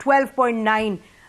12.9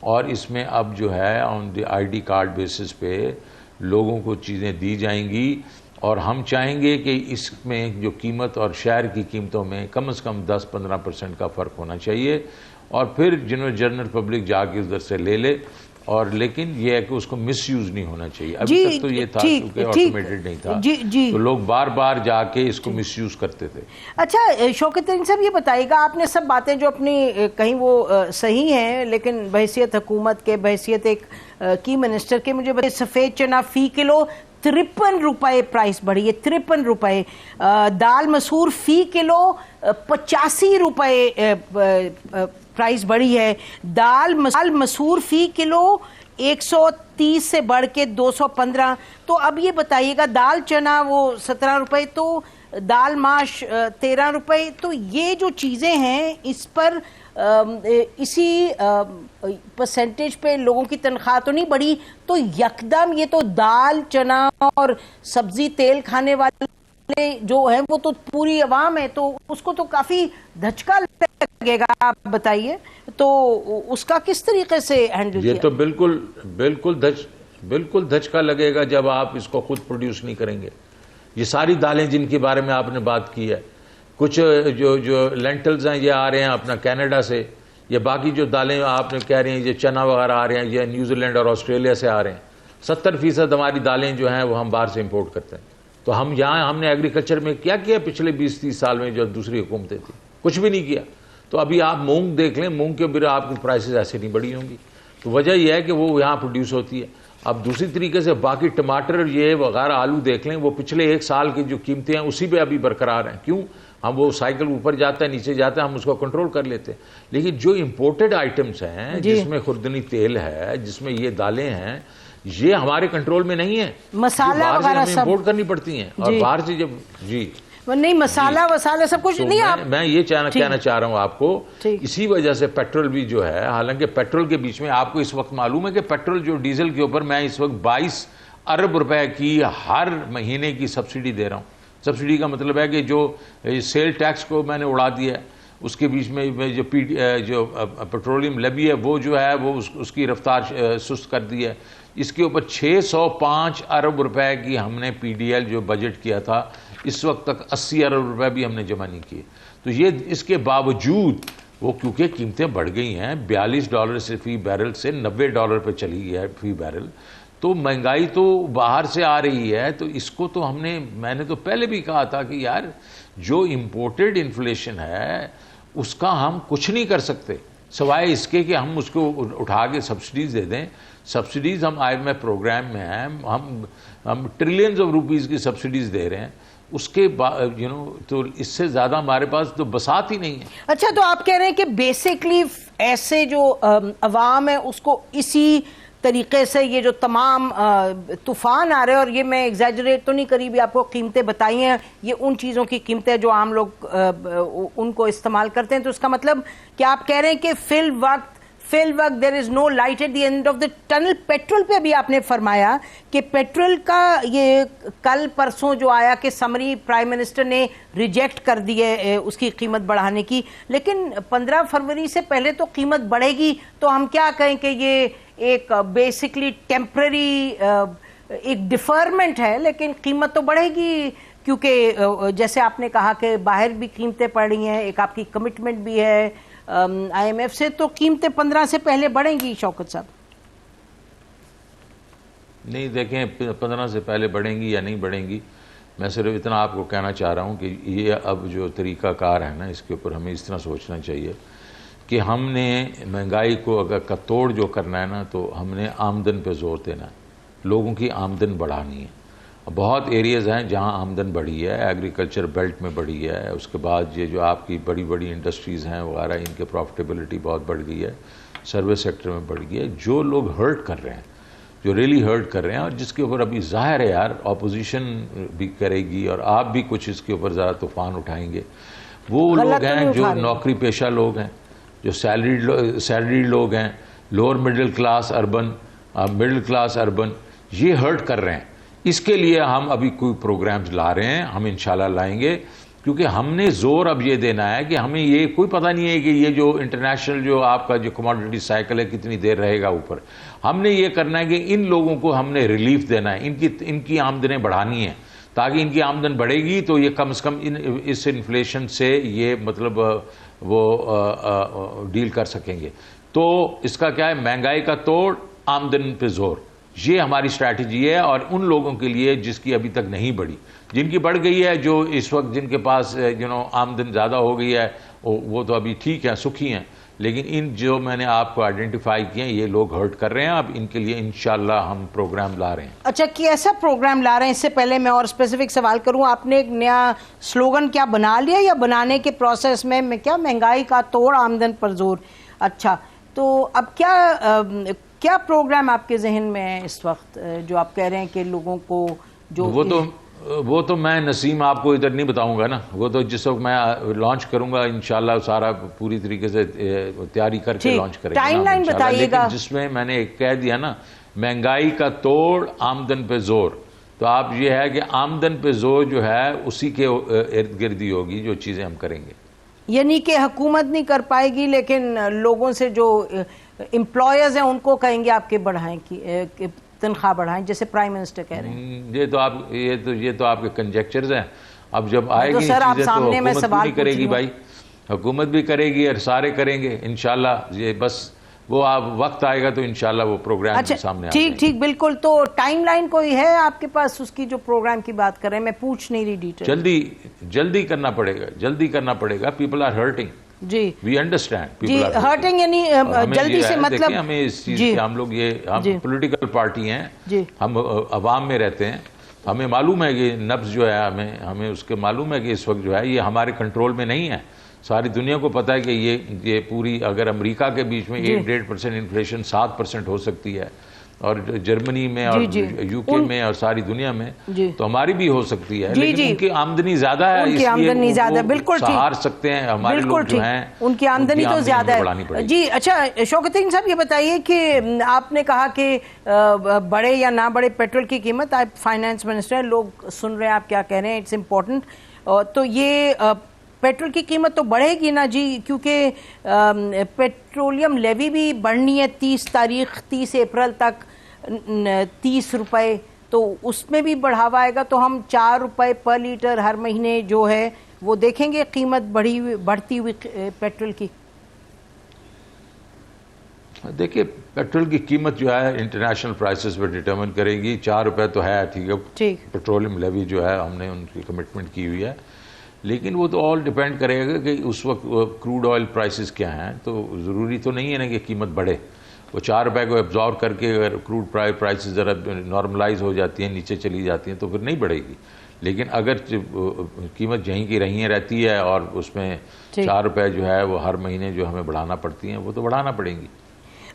اور اس میں اب جو ہے آن دی آئی ڈی کارڈ بیسس پہ لوگوں کو چیزیں دی جائیں گی، اور ہم چاہیں گے کہ اس میں جو قیمت اور شہر کی قیمتوں میں کم از کم 10-15% کا فرق ہونا چاہیے، اور پھر جنرل پبلک جا کے ادھر سے لے لے، اور لیکن یہ ہے کہ اس کو مس یوز نہیں ہونا چاہیے۔ ابھی تک تو یہ تھا کیونکہ آٹومیٹڈ نہیں تھا، تو لوگ بار بار جا کے اس کو مس یوز کرتے تھے۔ اچھا شوکت ترین صاحب، یہ بتائیے گا، آپ نے سب باتیں جو اپنی کہیں وہ صحیح ہیں، لیکن بحیثیت حکومت کے، بحیثیت ایک کی منسٹر کے، مجھے بتائیے سفید چنا فی کلو 53 روپے پرائس بڑھی ہے، 53 روپے۔ دال مسور فی کلو 85 روپے پرائس بڑھی ہے۔ دال مسور فی کلو 130 سے بڑھ کے 215۔ تو اب یہ بتائیے گا، دال چنا وہ 17 روپے، تو دال ماش 13 روپے، تو یہ جو چیزیں ہیں اس پر اسی پرسنٹیج پہ لوگوں کی تنخواہ تو نہیں بڑھی، تو یکدم یہ تو دال چنا اور سبزی تیل کھانے والے جو ہیں وہ تو پوری عوام ہے، تو اس کو تو کافی دھچکا لگے گا۔ آپ بتائیے تو اس کا کس طریقے سے ہینڈل کیا؟ یہ تو بالکل دھچکا لگے گا جب آپ اس کو خود پروڈیوس نہیں کریں گے۔ یہ ساری دالیں جن کے بارے میں آپ نے بات کی ہے، کچھ جو لینٹلز ہیں یہ آ رہے ہیں اپنا کینیڈا سے، یا باقی جو دالیں آپ نے کہہ رہے ہیں یہ چنا وغیرہ آ رہے ہیں یہ نیوزی لینڈ اور آسٹریلیا سے آ رہے ہیں۔ 70% ہماری دالیں جو ہیں وہ ہم باہر سے امپورٹ کرتے ہیں۔ تو ہم نے ایگریکلچر میں کیا کیا پچھلے 20-30 سال میں جو دوسری حکومتیں تھیں؟ کچھ بھی نہیں کیا۔ تو ابھی آپ مونگ دیکھ لیں، مونگ کے بھی آپ کی پرائسز ایسے نہیں بڑھی ہوں گی، تو وجہ یہ ہے کہ وہ یہاں پروڈیوس ہوتی ہے۔ اب دوسری طریقے سے باقی ٹماٹر یہ وغیرہ آلو دیکھ لیں، وہ پچھلے 1 سال کی جو قیمتیں ہیں اسی پہ ابھی برقرار ہیں۔ کیوں؟ ہم وہ سائیکل اوپر جاتا ہے نیچے جاتا ہے، ہم اس کو کنٹرول کر لیتے ہیں۔ لیکن جو امپورٹڈ آئٹمس ہیں، جس میں خوردنی تیل ہے، جس میں یہ دالیں ہیں، یہ ہمارے کنٹرول میں نہیں ہیں، مسالہ وغیرہ سب امپورٹ کرنی پڑتی ہیں، اور باہر سے جب نہیں مسالہ وسالہ سب کچھ نہیں۔ میں یہ کہنا چاہ رہا ہوں آپ کو، اسی وجہ سے پیٹرول بھی جو ہے، حالانکہ پیٹرول کے بیچ میں آپ کو اس وقت معلوم ہے کہ پیٹرول جو ڈیزل کے اوپر میں اس وقت 22 ارب روپے کی ہر مہینے کی سبسڈی دے رہا ہوں۔ سبسڈی کا مطلب ہے کہ جو سیل ٹیکس کو میں نے اڑا دیا ہے، اس کے بیچ میں جو پیٹرولیم لیوی ہے وہ جو ہے وہ اس کی رفتار سست کر دی ہے۔ اس کے اوپر 605 ارب روپے کی ہم نے پی ڈی ایل جو بجٹ کیا تھا، اس وقت تک 80 ارب روپے بھی ہم نے جمع نہیں کیے۔ تو یہ اس کے باوجود وہ کیونکہ قیمتیں بڑھ گئی ہیں، $42 سے فی بیرل سے $90 پہ چلی ہے فی بیرل، تو مہنگائی تو باہر سے آ رہی ہے۔ تو اس کو تو میں نے تو پہلے بھی کہا تھا کہ یار جو امپورٹڈ انفلیشن ہے اس کا ہم کچھ نہیں کر سکتے سوائے اس کے کہ ہم اس کو اٹھا کے سبسڈیز دے دیں۔ سبسڈیز ہم IMF پروگرام میں ہیں، ہم ٹریلینز آف روپیز کی سبسڈیز دے رہے ہیں، اس کے تو اس سے زیادہ ہمارے پاس تو بساط ہی نہیں ہے۔ اچھا، تو آپ کہہ رہے ہیں کہ بیسکلی ایسے جو عوام ہے اس کو اسی طریقے سے یہ جو تمام طوفان آ رہے ہیں، اور یہ میں ایگزیجریٹ تو نہیں کری، بھی آپ کو قیمتیں بتائی ہیں، یہ ان چیزوں کی قیمتیں جو عام لوگ ان کو استعمال کرتے ہیں، تو اس کا مطلب کہ آپ کہہ رہے ہیں کہ فی الوقت there is no light at the end of the tunnel. Petrol پہ بھی آپ نے فرمایا کہ پیٹرول کا یہ کل پرسوں جو آیا کہ سمری پرائم منسٹر نے ریجیکٹ کر دی ہے اس کی قیمت بڑھانے کی، لیکن 15 فروری سے پہلے تو قیمت بڑھے گی، تو ہم کیا کہیں کہ یہ ایک بیسکلی ٹیمپرری ایک ڈیفرمنٹ ہے، لیکن قیمت تو بڑھے گی، کیونکہ جیسے آپ نے کہا کہ باہر بھی قیمتیں پڑ رہی ہیں، ایک آپ کی کمٹمنٹ بھی ہے IMF سے، تو قیمتیں 15 سے پہلے بڑھیں گی شوکت صاحب؟ نہیں دیکھیں 15 سے پہلے بڑھیں گی یا نہیں بڑھیں گی، میں صرف اتنا آپ کو کہنا چاہ رہا ہوں کہ یہ اب جو طریقہ کار ہے نا، اس کے اوپر ہمیں اس طرح سوچنا چاہیے کہ ہم نے مہنگائی کو اگر کا توڑ جو کرنا ہے نا، تو ہم نے آمدن پہ زور دینا ہے، لوگوں کی آمدن بڑھانی ہے۔ بہت ایریاز ہیں جہاں آمدن بڑھی ہے، ایگریکلچر بیلٹ میں بڑھی ہے، اس کے بعد یہ جو آپ کی بڑی بڑی انڈسٹریز ہیں وغیرہ، ان کے پروفٹیبلٹی بہت بڑھ گئی ہے، سروس سیکٹر میں بڑھ گئی ہے۔ جو لوگ ہرٹ کر رہے ہیں، جو ریلی ہرٹ کر رہے ہیں، اور جس کے اوپر ابھی ظاہر ہے یار اپوزیشن بھی کرے گی اور آپ بھی کچھ اس کے اوپر ذرا طوفان اٹھائیں گے، وہ لوگ ہیں جو نوکری پیشہ لوگ ہیں، جو سیلریڈ لوگ ہیں، لوور مڈل کلاس اربن، یہ ہرٹ کر رہے ہیں۔ اس کے لیے ہم ابھی کوئی پروگرامز لا رہے ہیں، ہم انشاءاللہ لائیں گے، کیونکہ ہم نے زور اب یہ دینا ہے کہ ہمیں یہ کوئی پتہ نہیں ہے کہ یہ جو انٹرنیشنل جو آپ کا جو کموڈٹی سائیکل ہے کتنی دیر رہے گا اوپر. ہم نے یہ کرنا ہے کہ ان لوگوں کو ہم نے ریلیف دینا ہے, ان کی آمدنیں بڑھانی ہیں, تاکہ ان کی آمدن بڑھے گی تو یہ کم از کم اس انفلیشن سے یہ مطلب وہ ڈیل کر سکیں گے. تو اس کا کیا ہے, مہنگائی کا توڑ, آمدن پہ زور, یہ ہماری اسٹریٹجی ہے. اور ان لوگوں کے لیے جس کی ابھی تک نہیں بڑھی, جن کی بڑھ گئی ہے, جو اس وقت جن کے پاس آمدن زیادہ ہو گئی ہے, وہ تو ابھی ٹھیک ہے, سکھی ہیں. لیکن ان جو میں نے آپ کو آئیڈینٹیفائی کیے ہیں, یہ لوگ ہرٹ کر رہے ہیں. اب ان کے لیے انشاءاللہ ہم پروگرام لا رہے ہیں. اچھا, کیسا پروگرام لا رہے ہیں؟ اس سے پہلے میں اور اسپیسیفک سوال کروں, آپ نے ایک نیا سلوگن کیا بنا لیا یا بنانے کے پروسیس میں کیا, مہنگائی کا توڑ, آمدن پر زور؟ اچھا, تو اب کیا پروگرام آپ کے ذہن میں ہے اس وقت جو آپ کہہ رہے ہیں کہ لوگوں کو جو وہ تو میں نسیم آپ کو ادھر نہیں بتاؤں گا نا, وہ تو جس وقت میں لانچ کروں گا انشاءاللہ سارا پوری طریقے سے تیاری کر کے لانچ کریں گے. ٹائم لائن بتائیے گا. جس میں نے ایک کہہ دیا نا, مہنگائی کا توڑ, آمدن پہ زور, تو آپ یہ ہے کہ آمدن پہ زور جو ہے اسی کے ارد گرد ہی ہوگی جو چیزیں ہم کریں گے. یعنی کہ حکومت نہیں کر پائے گی, لیکن لوگوں سے جو امپلائرز ہیں ان کو کہیں گے آپ کے بڑھائیں کی تنخواہ بڑھائیں, جیسے پرائم منسٹر کہہ رہے ہیں. یہ تو آپ کے کنجیکچرز ہیں. اب جب آئے گی سر آپ چیزیں تو سامنے میں حکومت سوال بھی کرے گی بھائی, حکومت بھی کرے گی اور سارے کریں گے انشاءاللہ. یہ بس وہ وقت آئے گا تو انشاءاللہ وہ پروگرام کے سامنے آ جائیں گے. ٹھیک بالکل. تو ٹائم لائن کوئی ہے آپ کے پاس اس کی جو پروگرام کی بات کر رہے ہیں؟ میں پوچھ نہیں رہی ڈیٹیل. جلدی کرنا پڑے گا. People are hurting. جی وی انڈرسٹینڈ. جی, ہرٹنگ یعنی جلدی سے مطلب ہمیں اس چیز سے, ہم لوگ ہم پولیٹیکل پارٹی ہیں, ہم عوام میں رہتے ہیں, ہمیں معلوم ہے کہ نبض جو ہے ہمیں اس کے معلوم ہے کہ اس وقت جو ہے یہ ہمارے کنٹرول میں نہیں ہے. ساری دنیا کو پتہ ہے کہ یہ پوری, اگر امریکہ کے بیچ میں 1.5% انفلیشن 7% ہو سکتی ہے, اور جرمنی میں اور یو کے میں اور ساری دنیا میں, تو ہماری بھی ہو سکتی ہے. لیکن ان کی آمدنی زیادہ ہے, ان کی آمدنی زیادہ, بالکل سہار سکتے ہیں. ہمارے لوگ جو ہیں ان کی آمدنی تو زیادہ ہے. جی اچھا, شوکت الدین صاحب یہ بتائیے کہ آپ نے کہا کہ بڑھے یا نہ بڑھے پیٹرول کی قیمت, آپ فائنانس منسٹر ہیں, لوگ سن رہے ہیں آپ کیا کہہ رہے ہیں, اٹس امپورٹنٹ. تو یہ پیٹرول کی قیمت تو بڑھے گی نا جی, کیونکہ پیٹرولیم لیوی بھی بڑھنی ہے 30 اپریل تک, 30 روپے, تو اس میں بھی بڑھاوا آئے گا. تو ہم 4 روپے پر لیٹر ہر مہینے جو ہے وہ دیکھیں گے قیمت بڑھتی ہوئی پیٹرول کی. دیکھیے, پیٹرول کی قیمت جو ہے انٹرنیشنل پرائسز پہ ڈیٹرمن کرے گی. 4 روپے تو ہے, ٹھیک ہے, پیٹرولیم لیوی جو ہے ہم نے ان کی کمٹمنٹ کی ہوئی ہے, لیکن وہ تو آل ڈیپینڈ کرے گا کہ اس وقت کروڈ آئل پرائسز کیا ہیں. تو ضروری تو نہیں ہے نا کہ قیمت بڑھے. وہ 4 روپے کو ایبزارو کر کے اگر کروڈ پرائسز ذرا نارملائز ہو جاتی ہیں, نیچے چلی جاتی ہیں, تو پھر نہیں بڑھے گی. لیکن اگر قیمت یہیں کی رہیں رہتی ہے اور اس میں 4 روپے جو ہے وہ ہر مہینے جو ہمیں بڑھانا پڑتی ہیں, وہ تو بڑھانا پڑیں گی.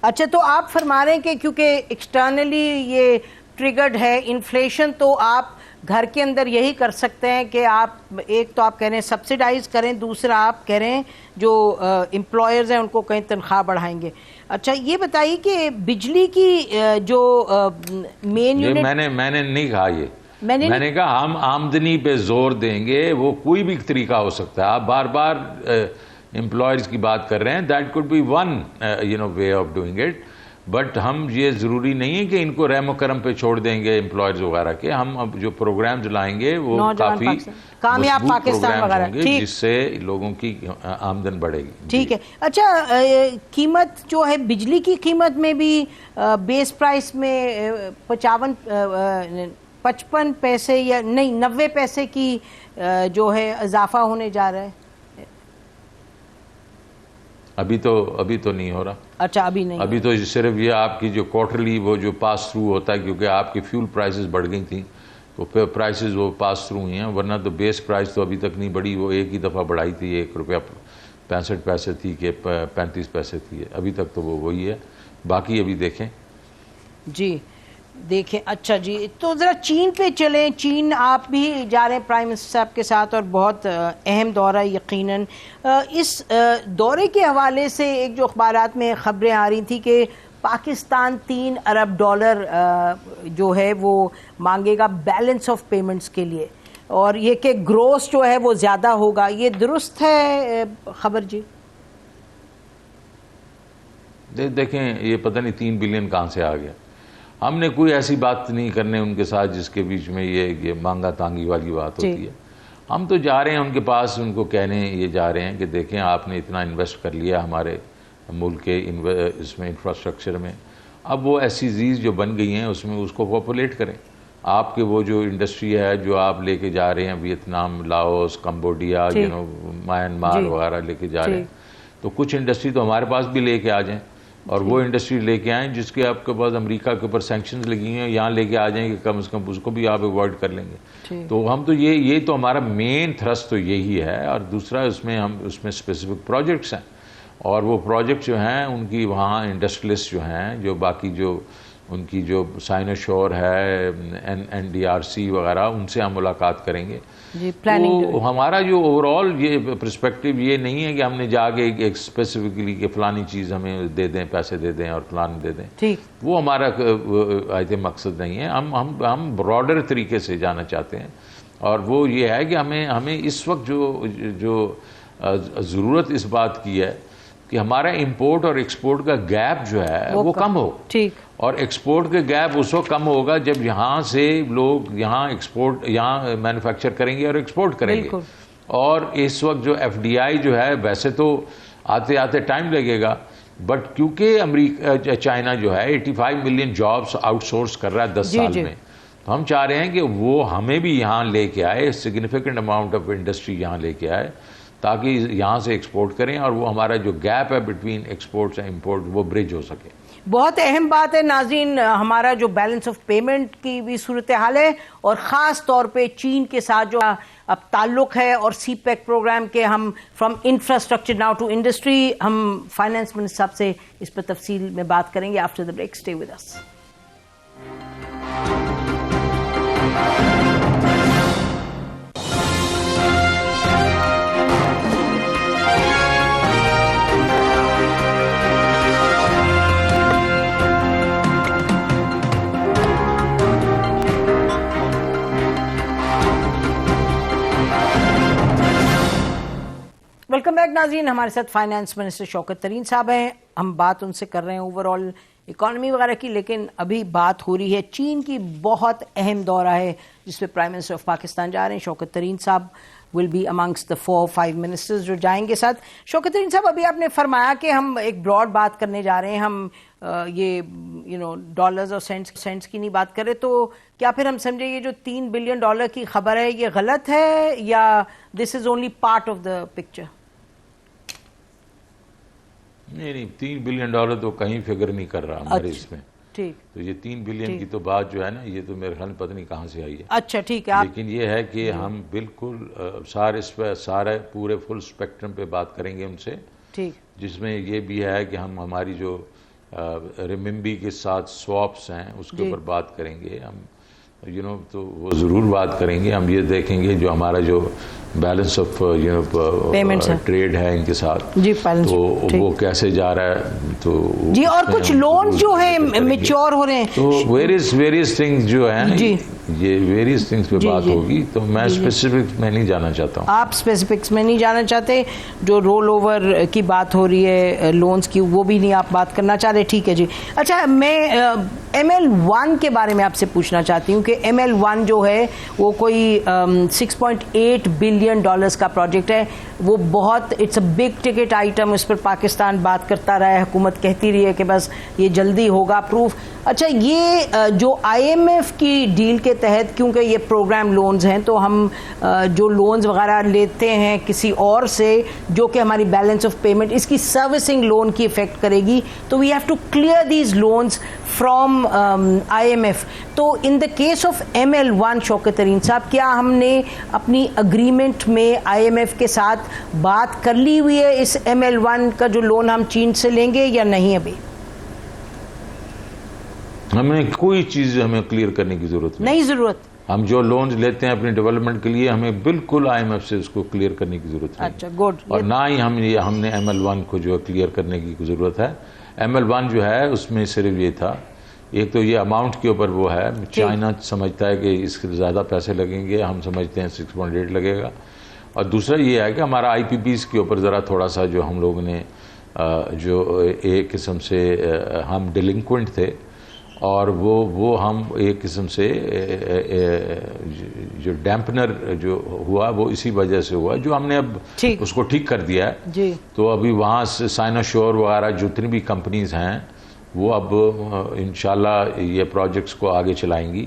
اچھا, تو آپ فرما رہے ہیں کہ کیونکہ ایکسٹرنلی یہ ٹریگرڈ ہے انفلیشن, تو آپ گھر کے اندر یہی کر سکتے ہیں کہ آپ ایک تو آپ کہہ رہے ہیں سبسیڈائز کریں, دوسرا آپ کہہ رہے ہیں جو امپلائرز ہیں ان کو کہیں تنخواہ بڑھائیں گے. اچھا, یہ بتائیے کہ بجلی کی جو مین یونٹ, میں نے نہیں کہا یہ, میں نے کہا ہم آمدنی پہ زور دیں گے. وہ کوئی بھی طریقہ ہو سکتا ہے. آپ بار بار امپلائرز کی بات کر رہے ہیں, that could be one way of doing it, but ہم یہ ضروری نہیں ہے کہ ان کو رحم و کرم پہ چھوڑ دیں گے امپلائرز وغیرہ کے. ہم اب جو پروگرامز لائیں گے وہ کافی کامیاب پاکستان وغیرہ, جس سے لوگوں کی آمدن بڑھے گی. ٹھیک ہے. اچھا, قیمت جو ہے بجلی کی قیمت میں بھی بیس پرائس میں 55 پیسے یا نہیں 90 پیسے کی جو ہے اضافہ ہونے جا رہا ہے. ابھی تو نہیں ہو رہا. اچھا, ابھی تو صرف یہ آپ کی جو کوارٹرلی وہ جو پاس تھرو ہوتا ہے, کیونکہ آپ کی فیول پرائسز بڑھ گئی تھیں تو پرائسز وہ پاس تھرو ہوئی ہیں, ورنہ تو بیس پرائس تو ابھی تک نہیں بڑھی. وہ ایک ہی دفعہ بڑھائی تھی, 1 روپیہ 65 پیسے تھی کہ 35 پیسے تھی, ابھی تک تو وہ وہی ہے. باقی ابھی دیکھیں. جی دیکھیں. اچھا جی, تو ذرا چین پہ چلیں. چین آپ بھی جا رہے ہیں پرائم منسٹر صاحب کے ساتھ, اور بہت اہم دورہ یقیناً. اس دورے کے حوالے سے ایک جو اخبارات میں خبریں آ رہی تھیں کہ پاکستان $3 ارب جو ہے وہ مانگے گا بیلنس آف پیمنٹس کے لیے. اور یہ کہ گروس جو ہے وہ زیادہ ہوگا، یہ درست ہے خبر؟ جی دیکھیں، یہ پتہ نہیں 3 بلین کہاں سے آ گیا. ہم نے کوئی ایسی بات نہیں کرنے ان کے ساتھ جس کے بیچ میں یہ مانگا تانگی والی بات ہوتی ہے. ہم تو جا رہے ہیں ان کے پاس، ان کو کہنے یہ جا رہے ہیں کہ دیکھیں آپ نے اتنا انویسٹ کر لیا ہمارے ملک کے اس میں انفراسٹرکچر میں، اب وہ SEZs جو بن گئی ہیں اس میں اس کو پاپولیٹ کریں. آپ کے وہ جو انڈسٹری ہے جو آپ لے کے جا رہے ہیں ویتنام، لاؤس، کمبوڈیا، میانمار وغیرہ لے کے جا رہے ہیں، تو کچھ انڈسٹری تو ہمارے پاس بھی لے کے آ جائیں، اور وہ انڈسٹری لے کے آئیں جس کے آپ کے پاس امریکہ کے اوپر سینکشنز لگی ہیں، یہاں لے کے آ جائیں کہ کم از کم اس کو بھی آپ اوائڈ کر لیں گے. تو ہم تو یہ تو ہمارا مین تھرسٹ تو یہی ہے. اور دوسرا اس میں اسپیسیفک پروجیکٹس ہیں، اور وہ پروجیکٹ جو ہیں ان کی وہاں انڈسٹریلسٹ جو ہیں، جو باقی جو ان کی جو سائنوشور ہے، NDRC وغیرہ، ان سے ہم ملاقات کریں گے. تو ہمارا جو اوور آل یہ پرسپیکٹو یہ نہیں ہے کہ ہم نے جا کے ایک اسپیسیفکلی کہ فلانی چیز ہمیں دے دیں، پیسے دے دیں اور فلان دے دیں. وہ ہمارا مقصد نہیں ہے. ہم براڈر طریقے سے جانا چاہتے ہیں، اور وہ یہ ہے کہ ہمیں اس وقت جو ضرورت اس بات کی ہے کہ ہمارا امپورٹ اور ایکسپورٹ کا گیپ جو ہے وہ کم ہو. اور ایکسپورٹ کے گیپ اس وقت کم ہوگا جب یہاں سے لوگ یہاں مینوفیکچر کریں گے اور ایکسپورٹ کریں گے. اور اس وقت جو FDI جو ہے ویسے تو آتے آتے ٹائم لگے گا، بٹ کیونکہ چائنا جو ہے 85 ملین جابس آؤٹ سورس کر رہا ہے 10 سال میں، تو ہم چاہ رہے ہیں کہ وہ ہمیں بھی یہاں لے کے آئے، سگنیفیکنٹ اماؤنٹ آف انڈسٹری یہاں لے کے آئے تاکہ یہاں سے ایکسپورٹ کریں، اور وہ ہمارا جو گیپ ہے بٹوین ایکسپورٹس اینڈ امپورٹ وہ برج ہو سکے. بہت اہم بات ہے ناظرین، ہمارا جو بیلنس آف پیمنٹ کی بھی صورتحال ہے، اور خاص طور پہ چین کے ساتھ جو اب تعلق ہے، اور CPEC پروگرام کے ہم from infrastructure now to industry, ہم فائنانس منسٹر صاحب سے اس پر تفصیل میں بات کریں گے after the break. Stay with us. Welcome back ناظرین، ہمارے ساتھ فائنانس منسٹر شوکت ترین صاحب ہیں. ہم بات ان سے کر رہے ہیں اوور آل اکانومی وغیرہ کی، لیکن ابھی بات ہو رہی ہے چین کی. بہت اہم دورہ ہے جس پہ پرائم منسٹر آف پاکستان جا رہے ہیں. شوکت ترین صاحب will be amongst the 4-5 ministers جو جائیں گے ساتھ. شوکت ترین صاحب، ابھی آپ نے فرمایا کہ ہم ایک براڈ بات کرنے جا رہے ہیں، ہم یہ ڈالرز اور سینٹس کی نہیں بات کریں، تو کیا پھر ہم سمجھے یہ جو $3 بلین کی خبر ہے یہ غلط ہے، یا this is only part of the picture? نہیں، $3 بلین تو کہیں فگر نہیں کر رہا ہمارے اس میں. تو یہ 3 بلین کی تو بات جو ہے نا، یہ تو میرے خیال میں پتہ نہیں کہاں سے آئی ہے. اچھا ٹھیک ہے. لیکن یہ ہے کہ ہم بالکل سارے پورے فل اسپیکٹرم پہ بات کریں گے ان سے، جس میں یہ بھی ہے کہ ہم ہماری جو رمبی کے ساتھ سواپس ہیں اس کے اوپر بات کریں گے. ہم تو وہ ضرور بات کریں گے. ہم یہ دیکھیں گے جو ہمارا جو بیلنس آف ٹریڈ ہے ان کے ساتھ، تو وہ کیسے جا رہا ہے. تو جی، اور کچھ لون جو ہیں میچور ہو رہے ہیں، تو ویریس تھنگز جو ہیں، یہ ویریس تھنگز پہ بات ہوگی. تو میں اسپیسیفکس میں نہیں جانا چاہتا ہوں. آپ اسپیسیفکس میں نہیں جانا چاہتے. جو رول اوور کی بات ہو رہی ہے لونز کی، وہ بھی نہیں آپ بات کرنا چاہ رہے. ٹھیک ہے جی. اچھا، میں ML1 کے بارے میں آپ سے پوچھنا چاہتی ہوں کہ ML1 جو ہے وہ کوئی $6.8 بلین کا پروجیکٹ ہے. وہ بہت it's a big ticket item. اس پر پاکستان بات کرتا رہا ہے، حکومت کہتی رہی ہے کہ بس یہ جلدی ہوگا اپروف. اچھا، یہ جو IMF کی ڈیل کے تحت، کیونکہ یہ پروگرام لونز ہیں، تو ہم جو لونز وغیرہ لیتے ہیں کسی اور سے جو کہ ہماری بیلنس آف پیمنٹ، اس کی سروسنگ لون کی افیکٹ کرے گی، تو we have to clear these loans from IMF. تو ان دا کیس آف ML1 شوکت ترین صاحب، کیا ہم نے اپنی اگریمنٹ میں IMF کے ساتھ بات کر لی ہوئی ہے اس ML1 کا جو لون ہم چین سے لیں گے، یا نہیں؟ ابھی ہمیں کوئی چیز کلیئر کرنے کی ضرورت نہیں. ضرورت ہم جو لونز لیتے ہیں اپنی ڈیولپمنٹ کے لیے، ہمیں بالکل IMF سے اس کو کلیئر کرنے کی ضرورت ہے. اچھا، گڈ. اور نہ ہی ہم نے ML1 کو جو کلیئر کرنے کی ضرورت ہے. ML1 جو ہے اس میں صرف یہ تھا ایک تو یہ اماؤنٹ کے اوپر وہ ہے, چائنا سمجھتا ہے کہ اس کے زیادہ پیسے لگیں گے, ہم سمجھتے ہیں 6.8 لگے گا. اور دوسرا یہ ہے کہ ہمارا آئی پی پیز کے اوپر ذرا تھوڑا سا جو ہم لوگ نے جو ایک قسم سے ہم ڈیلنکوینٹ تھے, اور وہ ہم ایک قسم سے جو ڈیمپنر جو ہوا وہ اسی وجہ سے ہوا, جو ہم نے اب اس کو ٹھیک کر دیا ہے. تو ابھی وہاں سے سائنوشور وغیرہ جتنی بھی کمپنیز ہیں وہ اب انشاءاللہ یہ پروجیکٹس کو آگے چلائیں گی,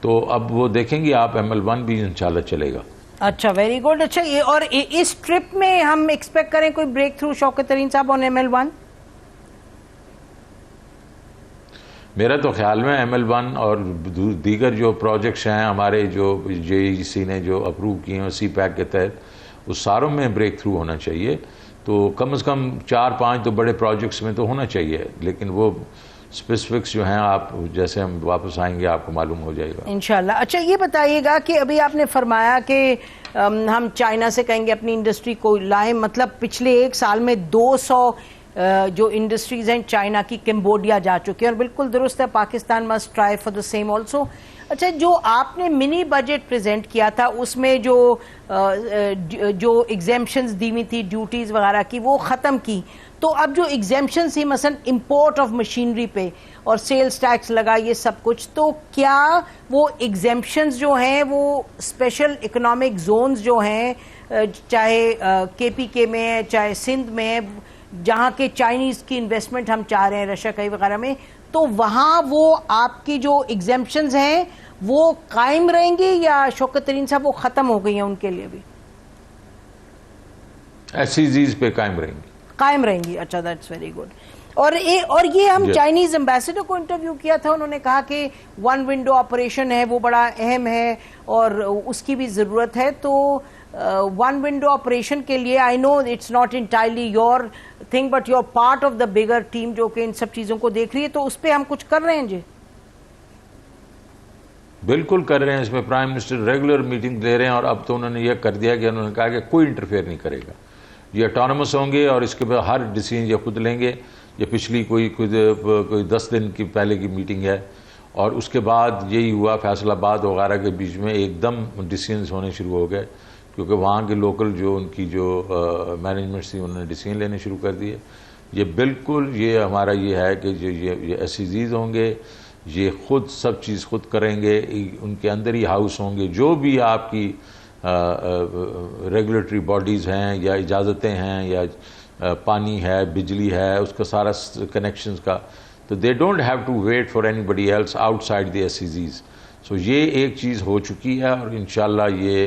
تو اب وہ دیکھیں گی آپ ML1 بھی انشاءاللہ چلے گا. اچھا, ویری گڈ. اچھا, اور اس ٹرپ میں ہم ایکسپیکٹ کریں کوئی بریک تھرو شوکت ترین صاحب آن ML1؟ میرا تو خیال میں ML1 اور دیگر جو پروجیکٹس ہیں ہمارے جو JEC نے جو اپروو کیے ہیں CPEC کے تحت, اس ساروں میں بریک تھرو ہونا چاہیے. تو کم از کم 4-5 تو بڑے پروجیکٹس میں تو ہونا چاہیے, لیکن وہ اسپیسیفکس جو ہیں آپ جیسے ہم واپس آئیں گے آپ کو معلوم ہو جائے گا انشاءاللہ. اچھا, یہ بتائیے گا کہ ابھی آپ نے فرمایا کہ ہم چائنا سے کہیں گے اپنی انڈسٹری کو لائیں, مطلب پچھلے 1 سال میں 200 جو انڈسٹریز ہیں چائنا کی کمبوڈیا جا چکی ہیں, اور بالکل درست ہے, Pakistan must try for the same also. اچھا, جو آپ نے منی بجٹ پریزنٹ کیا تھا اس میں جو ایگزیمپشنز دی ہوئی تھی ڈیوٹیز وغیرہ کی وہ ختم کی, تو اب جو ایگزیمپشنز تھی مثلا امپورٹ آف مشینری پہ اور سیلز ٹیکس لگا یہ سب کچھ, تو کیا وہ ایگزیمپشنز جو ہیں وہ اسپیشل اکنامک زونز جو ہیں چاہے KPK میں چاہے سندھ میں جہاں کے چائنیز کی انویسٹمنٹ ہم چاہ رہے ہیں رشیا کئی وغیرہ میں, تو وہاں وہ آپ کی جو ایگزیمپشنز ہیں وہ قائم رہیں گی یا شوکت ترین صاحب وہ ختم ہو گئی ہیں ان کے لیے بھی؟ SEZs پہ قائم رہیں گی. اچھا, دیٹس ویری گڈ. اور یہ ہم چائنیز امبیسڈر کو انٹرویو کیا تھا, انہوں نے کہا کہ 1 ونڈو آپریشن ہے وہ بڑا اہم ہے اور اس کی بھی ضرورت ہے. تو 1 ونڈو آپریشن کے لیے I know it's not entirely your thing but your part of the bigger team جو کہ ان سب چیزوں کو دیکھ رہی ہے, تو اس پہ ہم کچھ کر رہے ہیں؟ جی بالکل کر رہے ہیں, اس میں پرائم منسٹر ریگولر میٹنگ لے رہے ہیں, اور اب تو انہوں نے یہ کر دیا کہ انہوں نے کہا کہ کوئی انٹرفیئر نہیں کرے گا, یہ اٹانومس ہوں گے اور اس کے بعد ہر ڈیسیژن یہ خود لیں گے. یہ پچھلی کوئی 10 دن کی پہلے کی میٹنگ ہے, اور اس کے بعد یہی ہوا فیصل آباد وغیرہ کے بیچ میں ایک دم ڈیسیژنز ہونے شروع ہو گئے, کیونکہ وہاں کے لوکل جو ان کی جو مینجمنٹس تھی انہوں نے ڈیسیژن لینے شروع کر دیے. یہ بالکل یہ ہمارا یہ ہے کہ جو یہ SEZs ہوں گے یہ خود سب چیز خود کریں گے, ان کے اندر ہی ہاؤس ہوں گے, جو بھی آپ کی ریگولیٹری باڈیز ہیں یا اجازتیں ہیں یا پانی ہے بجلی ہے اس کا سارا کنیکشنز کا, تو they don't have to wait for anybody else outside the SEZs. So یہ ایک چیز ہو چکی ہے اور انشاءاللہ یہ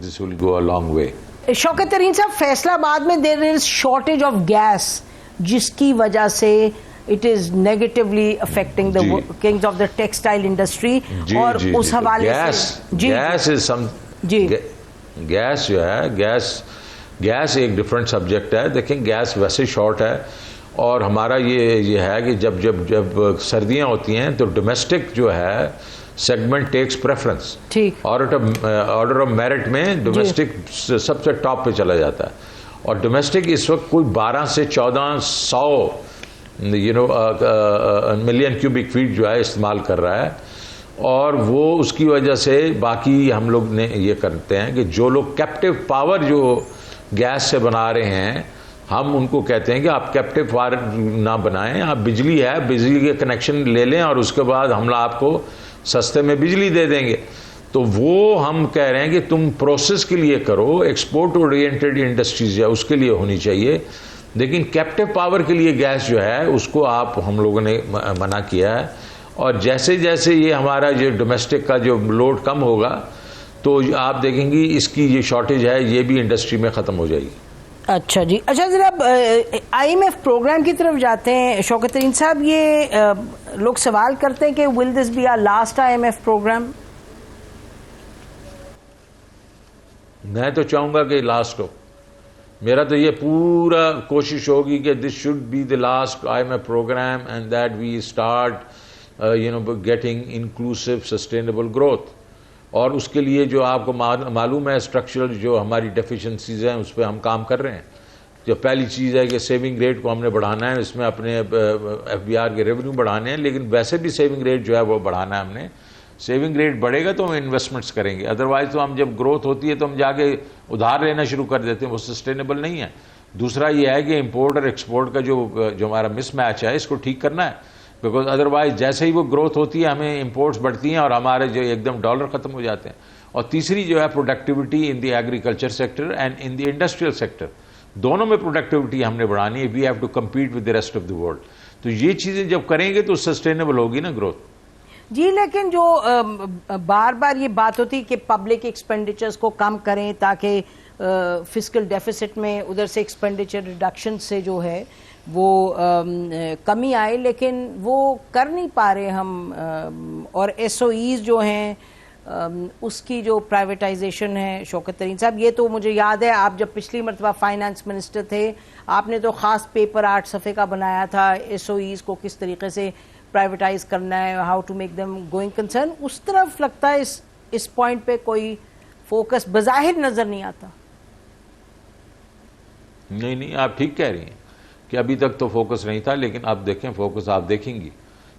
دس ول گو اے لانگ وے. شوکت ترین صاحب, فیصل آباد میں دیر از شارٹیج آف گیس جس کی وجہ سے it is negatively affecting the workings of the textile industry, اور اس حوالے سے گیس جو ہے گیس ایک ڈفرینٹ سبجیکٹ ہے. دیکھیں گیس ویسے شارٹ ہے, اور ہمارا یہ ہے کہ جب سردیاں ہوتی ہیں تو ڈومیسٹک جو ہے segment tax preference, order of merit میں ڈومیسٹک سب سے ٹاپ پہ چلا جاتا ہے, اور ڈومیسٹک اس وقت کوئی 1200 سے 1400 ملین کیوبک فیٹ جو ہے استعمال کر رہا ہے, اور وہ اس کی وجہ سے باقی ہم لوگ نے یہ کرتے ہیں کہ جو لوگ کیپٹیو پاور جو گیس سے بنا رہے ہیں ہم ان کو کہتے ہیں کہ آپ کیپٹیو پاور نہ بنائیں, آپ بجلی ہے بجلی کے کنیکشن لے لیں اور اس کے بعد ہم آپ کو سستے میں بجلی دے دیں گے. تو وہ ہم کہہ رہے ہیں کہ تم پروسیس کے لیے کرو, ایکسپورٹ اورینٹڈ انڈسٹریز ہے اس کے لیے ہونی چاہیے, لیکن کیپٹیو پاور کے لیے گیس جو ہے اس کو ہم لوگوں نے منع کیا ہے. اور جیسے جیسے یہ ہمارا جو ڈومیسٹک کا جو لوڈ کم ہوگا تو آپ دیکھیں گی اس کی یہ شارٹیج ہے یہ بھی انڈسٹری میں ختم ہو جائے گی. اچھا جی. اچھا جناب, IMF پروگرام کی طرف جاتے ہیں. شوکت ترین صاحب, یہ لوگ سوال کرتے ہیں کہ will this be our last IMF programme? میں تو چاہوں گا کہ لاسٹ ہو. میرا تو یہ پورا کوشش ہوگی کہ this should be the last IMF programme and that we start getting inclusive sustainable growth. اور اس کے لیے جو آپ کو معلوم ہے اسٹرکچرل جو ہماری ڈیفیشنسیز ہیں اس پہ ہم کام کر رہے ہیں. جو پہلی چیز ہے کہ سیونگ ریٹ کو ہم نے بڑھانا ہے, اس میں اپنے ایف بی آر کے ریونیو بڑھانے ہیں, لیکن ویسے بھی سیونگ ریٹ جو ہے وہ بڑھانا ہے ہم نے. سیونگ ریٹ بڑھے گا تو ہم انویسٹمنٹس کریں گے, ادروائز تو ہم جب گروتھ ہوتی ہے تو ہم جا کے ادھار لینا شروع کر دیتے ہیں, وہ سسٹینیبل نہیں ہے. دوسرا یہ ہے کہ امپورٹ اور ایکسپورٹ کا جو ہمارا مس میچ ہے اس کو ٹھیک کرنا ہے, بیکاز ادروائز جیسے ہی وہ گروتھ ہوتی ہے ہمیں امپورٹس بڑھتی ہیں اور ہمارے جو ایک دم ڈالر ختم ہو جاتے ہیں. اور تیسری جو ہے productivity in the agriculture sector and in the industrial sector, دونوں میں پروڈکٹیوٹی ہم نے بڑھانی ہے. We have to compete with the rest of the world. تو یہ چیزیں جب کریں گے تو سسٹینیبل ہوگی نا گروتھ. جی, لیکن جو بار بار یہ بات ہوتی کہ پبلک ایکسپینڈیچرز کو کم کریں تاکہ فسکل ڈیفیسٹ میں ادھر سے ایکسپینڈیچر ریڈکشن سے جو ہے وہ کمی آئے, لیکن وہ کر نہیں پا رہے ہم. اور ایس او ایز جو ہیں اس کی جو پرائیویٹائزیشن ہے, شوکت ترین صاحب یہ تو مجھے یاد ہے آپ جب پچھلی مرتبہ فائنانس منسٹر تھے آپ نے تو خاص پیپر 8 صفحے کا بنایا تھا ایس او ایز کو کس طریقے سے پرائیویٹائز کرنا ہے, how to make them going concern. اس طرف لگتا ہے اس پوائنٹ پہ کوئی فوکس بظاہر نظر نہیں آتا. نہیں, آپ ٹھیک کہہ رہی ہیں کہ ابھی تک تو فوکس نہیں تھا, لیکن اب دیکھیں فوکس آپ دیکھیں گی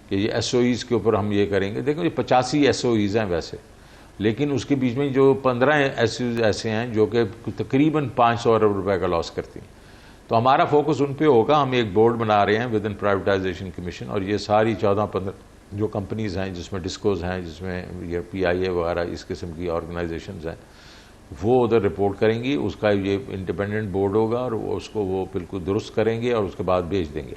کہ یہ ایس او ایز کے اوپر ہم یہ کریں گے. دیکھیں یہ 85 ایس او ایز ہیں ویسے, لیکن اس کے بیچ میں جو 15 ایس او ایز ایسے ہیں جو کہ تقریباً 500 ارب روپے کا لاس کرتی ہیں. تو ہمارا فوکس ان پہ ہوگا. ہم ایک بورڈ بنا رہے ہیں ود ان پرائیویٹائزیشن کمیشن, اور یہ ساری 14-15 جو کمپنیز ہیں جس میں ڈسکوز ہیں, جس میں یہ پی آئی اے وغیرہ اس قسم کی آرگنائزیشنز ہیں, وہ ادھر رپورٹ کریں گی. اس کا یہ انڈیپینڈنٹ بورڈ ہوگا اور اس کو وہ بالکل درست کریں گے اور اس کے بعد بھیج دیں گے.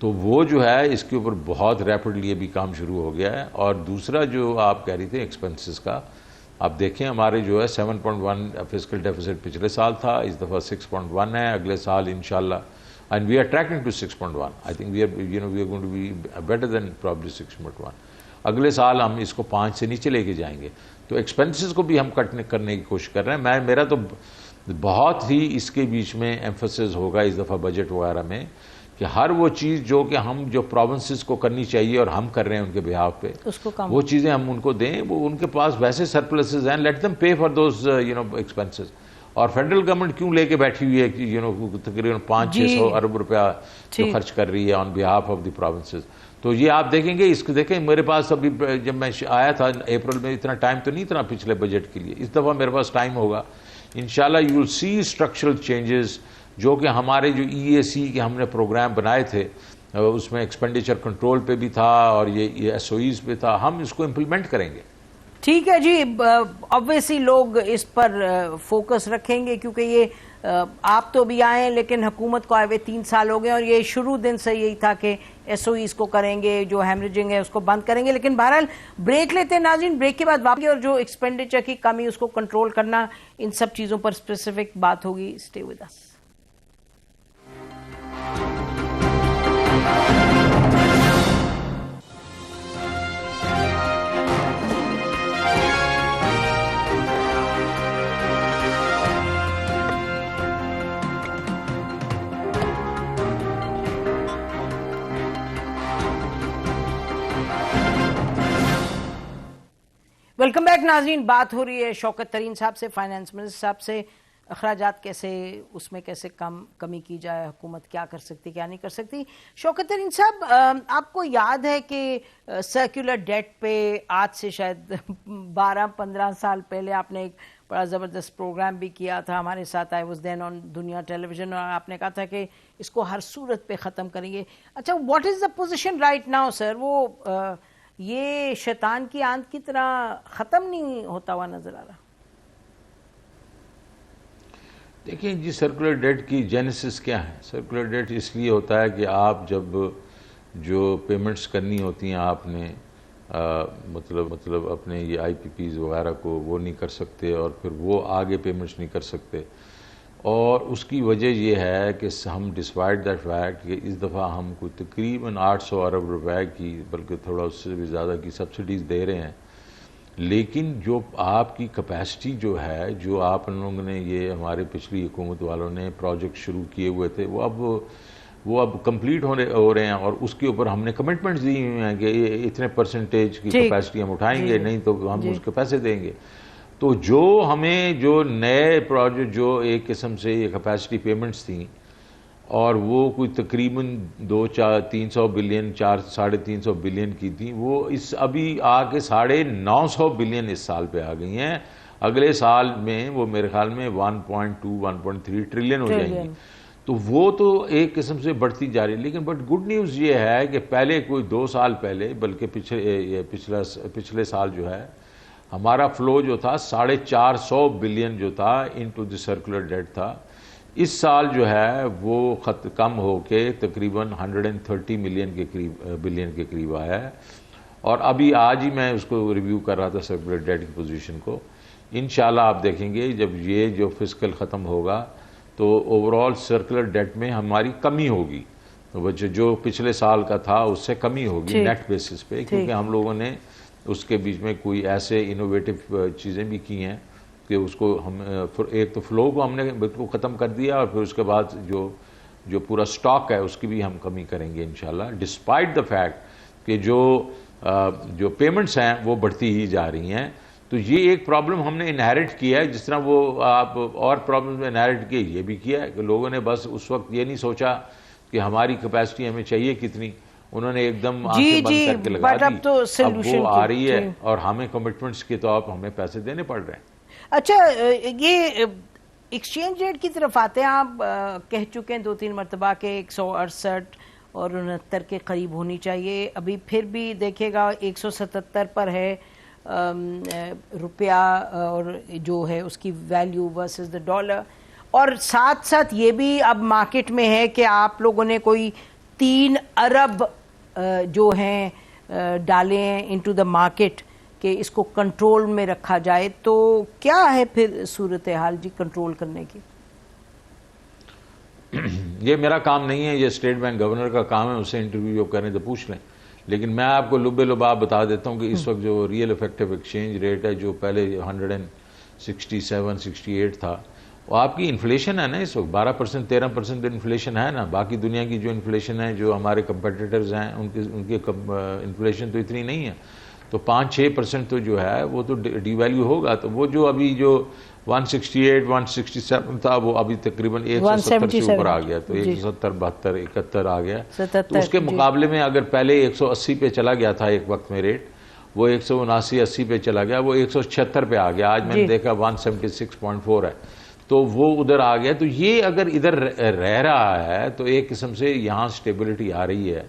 تو وہ جو ہے اس کے اوپر بہت ریپڈلی ابھی کام شروع ہو گیا ہے. اور دوسرا جو آپ کہہ رہی تھے ایکسپنسز کا, آپ دیکھیں ہمارے جو ہے 7.1 فسکل ڈیفیسٹ پچھلے سال تھا, اس دفعہ 6.1 ہے. اگلے سال انشاءاللہ and we are tracking to 6.1. I think we are going to be better than probably 6.1. اگلے سال ہم اس کو 5 سے نیچے لے کے جائیں گے. تو ایکسپنسز کو بھی ہم کرنے کی کوشش کر رہے ہیں. میرا تو بہت ہی اس کے بیچ میں ایمفسس ہوگا اس دفعہ بجٹ وغیرہ میں کہ ہر وہ چیز جو کہ ہم جو پروونسز کو کرنی چاہیے اور ہم کر رہے ہیں ان کے بہاف پہ, وہ چیزیں ہم ان کو دیں. وہ ان کے پاس ویسے سرپلسز ہیں, let them pay for those expenses. اور فیڈرل گورنمنٹ کیوں لے کے بیٹھی ہوئی ہے کہ تقریباً 500-600 ارب روپیہ جو خرچ کر رہی ہے آن بہاف آف دی پروونسز. تو یہ آپ دیکھیں گے, اس کو دیکھیں میرے پاس ابھی جب میں آیا تھا اپریل میں اتنا ٹائم تو نہیں تھا پچھلے بجٹ کے لیے. اس دفعہ میرے پاس ٹائم ہوگا انشاءاللہ. You will see structural changes جو کہ ہمارے جو ای اے سی کے ہم نے پروگرام بنائے تھے اس میں ایکسپینڈیچر کنٹرول پہ بھی تھا اور یہ ایس او ایز پہ تھا, ہم اس کو امپلیمنٹ کریں گے. ٹھیک ہے جی, obviously لوگ اس پر فوکس رکھیں گے کیونکہ یہ آپ تو بھی آئے ہیں لیکن حکومت کو آئے ہوئے 3 سال ہو گئے اور یہ شروع دن سے یہی تھا کہ ایس او ایز کو کریں گے, جو ہیمریجنگ ہے اس کو بند کریں گے. لیکن بہرحال بریک لیتے ہیں ناظرین, بریک کے بعد واپس, اور جو ایکسپینڈیچر کی کمی اس کو کنٹرول کرنا, ان سب چیزوں پر اسپیسیفک بات ہوگی. Stay with us. Welcome back ناظرین. بات ہو رہی ہے شوکت ترین صاحب سے, فائنانس منسٹر صاحب سے. اخراجات کیسے, اس میں کیسے کمی کی جائے, حکومت کیا کر سکتی کیا نہیں کر سکتی. شوکت ترین صاحب, آپ کو یاد ہے کہ سرکولر ڈیٹ پہ آج سے شاید 12-15 سال پہلے آپ نے ایک بڑا زبردست پروگرام بھی کیا تھا ہمارے ساتھ, آئی واز دین آن دنیا ٹیلی ویژن, اور آپ نے کہا تھا کہ اس کو ہر صورت پہ ختم کریں گے. اچھا, what is the position right now sir? وہ یہ شیطان کی آنت کی طرح ختم نہیں ہوتا ہوا نظر آ رہا. دیکھیں جی, سرکولر ڈیٹ کی جینیسس کیا ہے؟ سرکولر ڈیٹ اس لیے ہوتا ہے کہ آپ جب جو پیمنٹس کرنی ہوتی ہیں آپ نے مطلب اپنے یہ آئی پی پیز وغیرہ کو وہ نہیں کر سکتے اور پھر وہ آگے پیمنٹس نہیں کر سکتے. اور اس کی وجہ یہ ہے کہ ہم ڈسپائٹ دیٹ فیکٹ کہ اس دفعہ ہم کو تقریباً 800 ارب روپے کی, بلکہ تھوڑا اس سے بھی زیادہ کی سبسڈیز دے رہے ہیں, لیکن جو آپ کی کیپیسٹی جو ہے, جو آپ لوگوں نے یہ ہمارے پچھلی حکومت والوں نے پروجیکٹ شروع کیے ہوئے تھے, وہ اب کمپلیٹ ہو رہے ہیں, اور اس کے اوپر ہم نے کمٹمنٹس دی ہوئی ہیں کہ اتنے پرسنٹیج کی کیپیسٹی ہم اٹھائیں گے, نہیں تو ہم اس کے پیسے دیں گے. تو جو ہمیں جو نئے پروجیکٹ جو ایک قسم سے یہ کیپیسٹی پیمنٹس تھیں اور وہ کوئی تقریباً 300 بلین 350 بلین کی تھیں، وہ اس ابھی آ کے 950 بلین اس سال پہ آ گئی ہیں. اگلے سال میں وہ میرے خیال میں 1.2 1.3 ٹریلین ہو جائیں گی. تو وہ تو ایک قسم سے بڑھتی جا رہی ہے. لیکن بٹ گڈ نیوز یہ ہے کہ پہلے کوئی 2 سال پہلے، بلکہ پچھلے سال جو ہے ہمارا فلو جو تھا 450 بلین جو تھا انٹو دی سرکولر ڈیٹ تھا. اس سال جو ہے وہ کم ہو کے تقریباً 130 بلین کے قریب آیا ہے. اور ابھی آج ہی میں اس کو ریویو کر رہا تھا سرکولر ڈیٹ کی پوزیشن کو. انشاءاللہ آپ دیکھیں گے جب یہ جو فسکل ختم ہوگا تو اوورال سرکولر ڈیٹ میں ہماری کمی ہوگی، جو پچھلے سال کا تھا اس سے کمی ہوگی نیٹ بیسس پہ، کیونکہ ہم لوگوں نے اس کے بیچ میں کوئی ایسے انوویٹو چیزیں بھی کی ہیں کہ اس کو ہم ایک تو فلو کو ہم نے بالکل ختم کر دیا، اور پھر اس کے بعد جو پورا سٹاک ہے اس کی بھی ہم کمی کریں گے انشاءاللہ، ڈسپائٹ دا فیکٹ کہ جو پیمنٹس ہیں وہ بڑھتی ہی جا رہی ہیں. تو یہ ایک پرابلم ہم نے انہیرٹ کیا ہے، جس طرح وہ آپ اور پرابلم انہیرٹ کیے، یہ بھی کیا ہے کہ لوگوں نے بس اس وقت یہ نہیں سوچا کہ ہماری کیپیسٹی ہمیں چاہیے کتنی، انہوں نے ایک دم آنکھیں بند کر کے لگا دی. اب وہ آ رہی ہے اور ہمیں کمٹمنٹس کے طور پر ہمیں پیسے دینے پڑ رہے ہیں. اچھا، یہ ایکسچینج ریٹ کی طرف آتے ہیں. آپ کہہ چکے ہیں 2-3 مرتبہ کہ 168 اور 69 کے قریب ہونی چاہیے. ابھی پھر بھی دیکھے گا 177 پر ہے روپیہ، اور جو ہے اس کی ویلیو ورسز دا ڈالر. اور ساتھ ساتھ یہ بھی اب مارکیٹ میں ہے کہ آپ لوگوں نے کوئی 3 ارب جو ہیں ڈالے ہیں انٹو دا مارکیٹ کہ اس کو کنٹرول میں رکھا جائے. تو کیا ہے پھر صورتحال جی کنٹرول کرنے کی؟ یہ میرا کام نہیں ہے، یہ اسٹیٹ بینک گورنر کا کام ہے، اسے انٹرویو جو کریں تو پوچھ لیں. لیکن میں آپ کو لبے لباب بتا دیتا ہوں کہ اس وقت جو ریئل افیکٹو ایکسچینج ریٹ ہے، جو پہلے 167 68 تھا، وہ آپ کی انفلیشن ہے نا اس وقت 12% 13% انفلیشن ہے نا. باقی دنیا کی جو انفلیشن ہے، جو ہمارے کمپیٹیٹرز ہیں ان کی انفلیشن تو اتنی نہیں ہے. تو 5-6% تو جو ہے وہ تو ڈی ویلیو ہوگا. تو وہ جو ابھی جو 168 167 تھا وہ ابھی تقریباً 170 سے اوپر آ گیا. تو 170 72 71 آ گیا. تو اس کے مقابلے میں اگر پہلے 180 پہ چلا گیا تھا ایک وقت میں ریٹ، وہ 179 80 پہ چلا گیا، وہ 176 پہ آ گیا. آج میں نے دیکھا 176.4 ہے. تو وہ ادھر آ گیا. تو یہ اگر ادھر رہ رہا ہے تو ایک قسم سے یہاں سٹیبلٹی آ رہی ہے.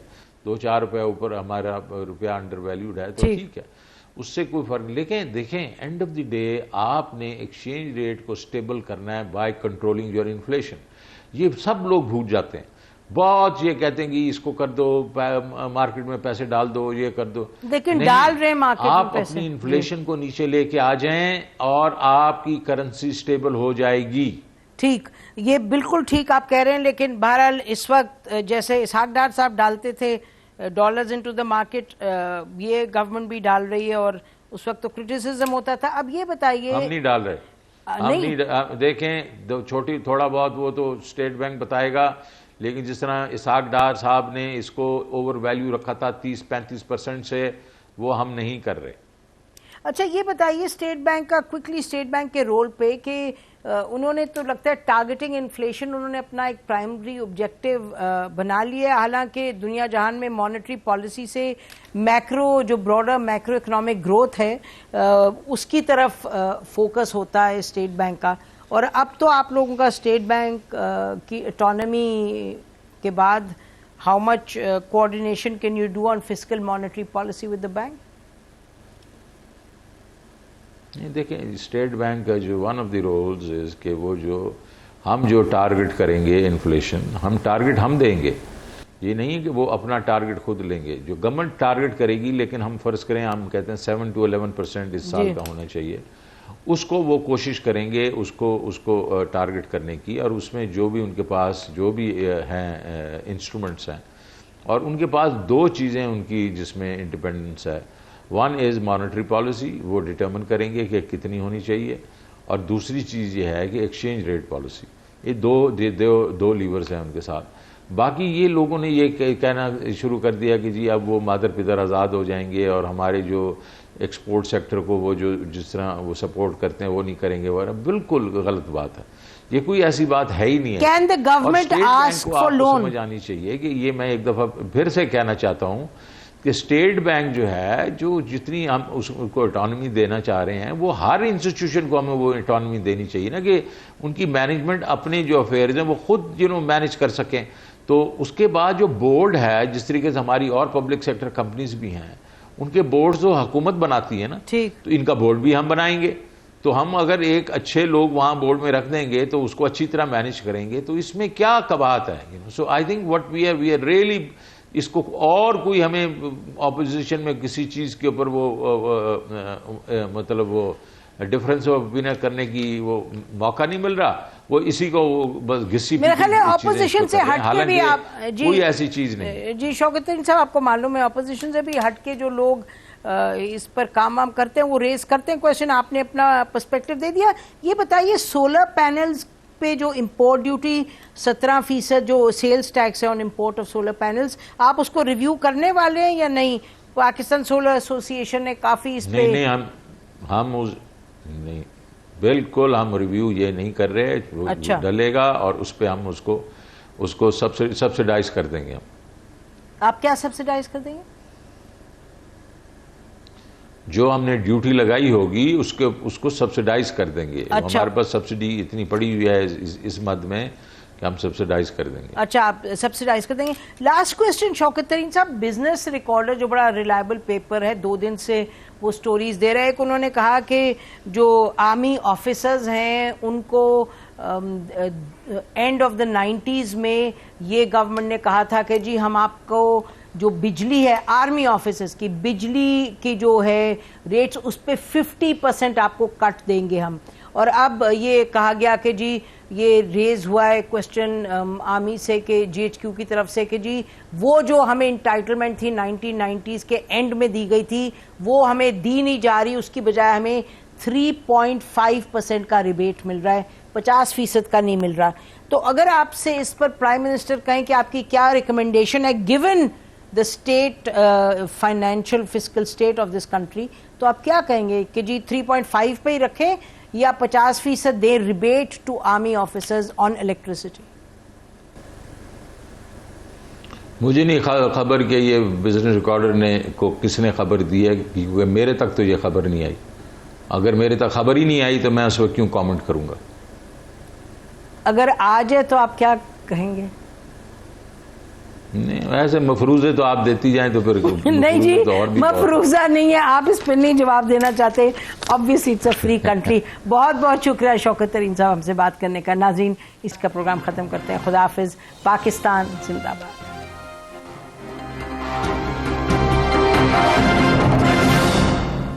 2-4 روپے اوپر ہمارا روپیہ انڈر ویلیوڈ ہے تو ٹھیک ہے، اس سے کوئی فرق. لیکن دیکھیں اینڈ آف دی ڈے آپ نے ایکسچینج ریٹ کو سٹیبل کرنا ہے بائی کنٹرولنگ یور انفلیشن. یہ سب لوگ بھول جاتے ہیں، بہت یہ کہتے ہیں کہ اس کو کر دو، مارکیٹ میں پیسے ڈال دو، یہ کر دو. لیکن ڈال رہے مارکیٹ میں آپ پیسے. اپنی انفلیشن کو نیچے لے کے آ جائیں اور آپ کی کرنسی سٹیبل ہو جائے گی. ٹھیک، یہ بالکل ٹھیک آپ کہہ رہے ہیں. لیکن بہرحال اس وقت جیسے اسحاق ڈار صاحب ڈالتے تھے ڈالرز انٹو دا مارکیٹ، یہ گورنمنٹ بھی ڈال رہی ہے اور اس وقت تو کرٹیسزم ہوتا تھا. اب یہ بتائیے، ہم نہیں ڈال رہے. ہم نہیں دیکھیں تھوڑا بہت وہ تو اسٹیٹ بینک بتائے گا. لیکن جس طرح اسحاق ڈار صاحب نے اس کو اوور ویلیو رکھا تھا 30-35% سے، وہ ہم نہیں کر رہے. اچھا یہ بتائیے اسٹیٹ بینک کا کوئکلی، اسٹیٹ بینک کے رول پہ کہ انہوں نے تو لگتا ہے ٹارگیٹنگ انفلیشن انہوں نے اپنا ایک پرائمری آبجیکٹیو بنا لیا ہے. حالانکہ دنیا جہان میں مانیٹری پالیسی سے میکرو جو براڈر میکرو اکنامک گروتھ ہے اس کی طرف فوکس ہوتا ہے اسٹیٹ بینک کا. اور اب تو آپ لوگوں کا اسٹیٹ بینک کی اٹانومی کے بعد how much coordination can you do on fiscal monetary policy with the bank? دیکھیں اسٹیٹ بینک کا جو ون آف دی رولز از کہ وہ ہم جو ٹارگٹ کریں گے انفلیشن، ہم ٹارگٹ ہم دیں گے. یہ نہیں کہ وہ اپنا ٹارگٹ خود لیں گے، جو گورنمنٹ ٹارگٹ کرے گی. لیکن ہم فرض کریں ہم کہتے ہیں 7-11% اس سال کا ہونا چاہیے، اس کو وہ کوشش کریں گے اس کو ٹارگٹ کرنے کی. اور اس میں جو بھی ان کے پاس جو بھی ہیں انسٹرومنٹس ہیں، اور ان کے پاس 2 چیزیں ان کی جس میں انڈیپینڈنس ہے. ون از مانیٹری پالیسی، وہ ڈٹرمن کریں گے کہ کتنی ہونی چاہیے. اور دوسری چیز یہ ہے کہ ایکسچینج ریٹ پالیسی. یہ دو لیورز ہیں ان کے ساتھ. باقی یہ لوگوں نے یہ کہنا شروع کر دیا کہ جی اب وہ مادر پدر آزاد ہو جائیں گے اور ہمارے جو ایکسپورٹ سیکٹر کو وہ جو جس طرح وہ سپورٹ کرتے ہیں وہ نہیں کریں گے. وہ بالکل غلط بات ہے. یہ کوئی ایسی بات ہے ہی نہیں ہے. Can the government ask for loan? سمجھ آنی چاہیے کہ یہ میں ایک دفعہ پھر سے کہنا چاہتا ہوں کہ اسٹیٹ بینک جو ہے جو جتنی ہم اس کو اٹانومی دینا چاہ رہے ہیں وہ ہر انسٹیٹیوشن کو ہمیں وہ اٹانومی دینی چاہیے نا کہ ان کی مینجمنٹ اپنے جو افیئرز ہیں وہ خود مینج کر سکیں. تو اس کے بعد جو بورڈ ہے جس طریقے سے ہماری اور پبلک سیکٹر کمپنیز بھی ہیں ان کے بورڈز تو حکومت بناتی ہے نا, تو ان کا بورڈ بھی ہم بنائیں گے. تو ہم اگر ایک اچھے لوگ وہاں بورڈ میں رکھ دیں گے تو اس کو اچھی طرح مینج کریں گے تو اس میں کیا قباحت ہے. So I think what we are really اس کو اور کوئی ہمیں اپوزیشن میں کسی چیز کے اوپر وہ مطلب وہ ڈفرینس آف اوپینین کرنے کی وہ موقع نہیں مل رہا. وہ اسی کو بس گھسی میرا خیال ہے اپوزیشن سے ہٹ کے بھی آپ کوئی ایسی چیز نہیں. جی شوکت ترین صاحب آپ کو معلوم ہے اپوزیشن سے بھی ہٹ کے جو لوگ اس پر کام کرتے ہیں وہ ریز کرتے ہیں کویشچن, آپ نے اپنا پرسپیکٹو دے دیا. یہ بتائیے سولر پینلز پہ جو امپورٹ ڈیوٹی 17% جو سیلز ٹیکس ہے آن امپورٹ آف سولر پینلز, آپ اس کو ریویو کرنے والے ہیں یا نہیں؟ پاکستان سولر ایسوسی ایشن نے کافی اس پہ ہم نہیں بالکل ہم ریویو یہ نہیں کر رہے. اچھا ڈلے گا اور اس پہ ہم اس کو سبسیڈائز کر دیں گے. آپ کیا سبسیڈائز کر دیں گے؟ جو ہم نے ڈیوٹی لگائی ہوگی اس کو سبسیڈائز کر دیں گے. ہمارے پاس سبسڈی اتنی پڑی ہوئی ہے اس مد میں کہ ہم سبسیڈائز کر دیں گے. اچھا آپ سبسیڈائز کر دیں گے. لاسٹ کویسچن شوکت ترین صاحب, بزنس ریکارڈر جو بڑا ریلائبل پیپر ہے 2 دن سے وہ سٹوریز دے رہے ہیں کہ انہوں نے کہا کہ جو آرمی آفیسرز ہیں ان کو اینڈ آف دا 90s میں یہ گورنمنٹ نے کہا تھا کہ جی ہم آپ کو جو بجلی ہے آرمی آفیسرز کی بجلی کی جو ہے ریٹس اس پہ 50% آپ کو کٹ دیں گے ہم. اور اب یہ کہا گیا کہ جی یہ ریز ہوا ہے کویسچن آرمی سے کہ جی ایچ کیو کی طرف سے کہ جی وہ جو ہمیں انٹائٹلمنٹ تھی 1990s کے اینڈ میں دی گئی تھی وہ ہمیں دی نہیں جا رہی, اس کی بجائے ہمیں 3.5% کا ریبیٹ مل رہا ہے, 50% کا نہیں مل رہا. تو اگر آپ سے اس پر پرائم منسٹر کہیں کہ آپ کی کیا ریکمنڈیشن ہے given the state financial fiscal state of this country, تو آپ کیا کہیں گے کہ جی 3.5 پہ ہی رکھیں یا 50% دیں rebate to army officers on electricity? مجھے نہیں خبر کہ یہ بزنس ریکارڈر کو کس نے خبر دی ہے, کیونکہ میرے تک تو یہ خبر نہیں آئی. اگر میرے تک خبر ہی نہیں آئی تو میں اس وقت کیوں کامنٹ کروں گا. اگر آ جائے تو آپ کیا کہیں گے؟ نہیں ایسے مفروضے تو آپ دیتی جائیں تو پھر نہیں جی مفروضہ نہیں ہے, آپ اس پہ نہیں جواب دینا چاہتے. obviously it's a free country. بہت بہت شکریہ شوکت ترین صاحب ہم سے بات کرنے کا. ناظرین اس کا پروگرام ختم کرتے ہیں. خدا حافظ. پاکستان زندہ باد.